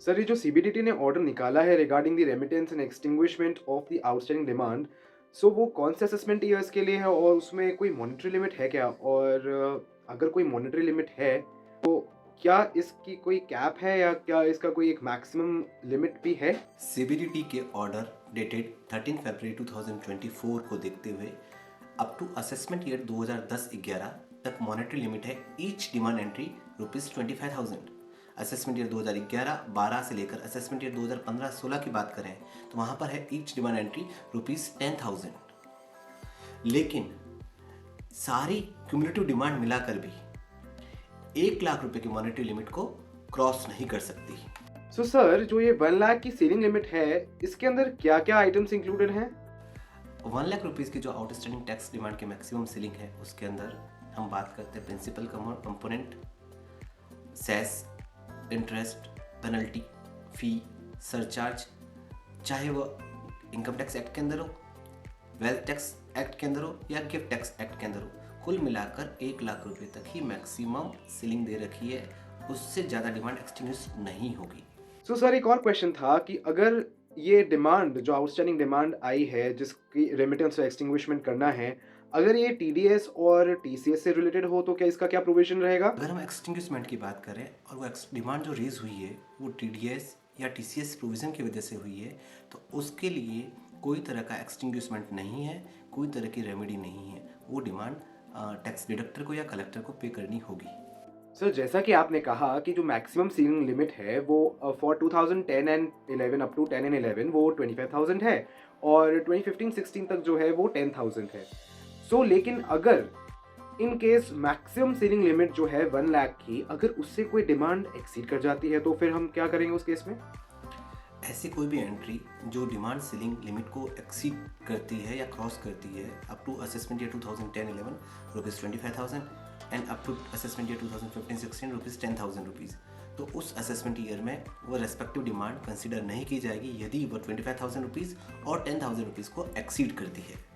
Sir, ये जो CBDT ने ऑर्डर निकाला है regarding the remittance and extinguishment of the outstanding demand, so वो कौन से असेसमेंट ईयर्स के लिए है और उसमें कोई मॉनेटरी लिमिट है क्या? और अगर कोई मॉनेटरी लिमिट है, तो क्या इसकी कोई कैप है या क्या इसका कोई एक मैक्सिमम लिमिट भी है? सीबीडीटी के ऑर्डर डेटेड 13 फरवरी 2024 को देखते हुए अप टू असेसमेंट ईयर 2010-11 तक मॉनेटरी लिमिट है each demand entry ₹25,000। Assessment year 2011-12 से लेकर असेसमेंट ईयर 2015-16 की बात करें तो वहाँ पर है ईच डिमांड एंट्री ₹10,000। लेकिन सारी क्यूमुलेटिव डिमांड मिलाकर भी 1 लाख रुपए की मॉनेटरी लिमिट को क्रॉस नहीं कर सकती। सो सर, जो ये 1 लाख की सीलिंग लिमिट है, इसके अंदर क्या-क्या आइटम्स इंक्लूडेड हैं? 1 लाख रुपीज़ की जो आउटस्टैंडिंग टैक्स डिमांड की मैक्सिमम सीलिंग है उसके अंदर हम बात करते हैं principal component, cess, interest, penalty, fee, surcharge, चाहे वो इनकम टैक्स एक्ट के अंदर हो, वेल्थ टैक्स एक्ट के अंदर हो या गिफ्ट टैक्स एक्ट के अंदर हो। कुल मिलाकर 1 लाख रुपए तक ही मैक्सिमम सीलिंग दे रखी है, उससे ज़्यादा डिमांड एक्सटिंग्विश नहीं होगी। सो सर, एक और क्वेश्चन था कि अगर ये डिमांड जो आउटस्टैंडिंग डिमांड आई है जिसकी रेमिटेंस और एक्सटिंग्विशमेंट करना है, अगर ये टीडीएस और टीसीएस से रिलेटेड हो तो क्या इसका क्या प्रोविजन रहेगा? अगर हम एक्सटिंग्विशमेंट की बात करें और वो डिमांड जो रेज हुई है वो टीडीएस या टीसीएस प्रोविज़न की वजह से हुई है, तो उसके लिए कोई तरह का एक्सटिंग्विशमेंट नहीं है, कोई तरह की रेमेडी नहीं है। वो डिमांड टैक्स डिडक्टर को या कलेक्टर को पे करनी होगी। सर, जैसा कि आपने कहा कि जो मैक्सिमम सीलिंग लिमिट है वो for 2010 and 11 up to 10 and 11 वो 25,000 है और 2015-16 तक जो है वो 10,000 है। सो लेकिन अगर in case maximum ceiling limit जो है 1 लाख की, अगर उससे कोई डिमांड एक्सीड कर जाती है तो फिर हम क्या करेंगे उस केस में? ऐसी कोई भी एंट्री जो डिमांड सीलिंग लिमिट को एक्सीड करती है या क्रॉस करती है up to assessment year 2010-11 ₹25,000 and up to assessment year 2015-16 ₹10,000। तो उस असेसमेंट ईयर में वो रेस्पेक्टिव डिमांड कंसीडर नहीं की जाएगी यदि वो ₹25,000 और ₹10,000 को एक्सीड करती है।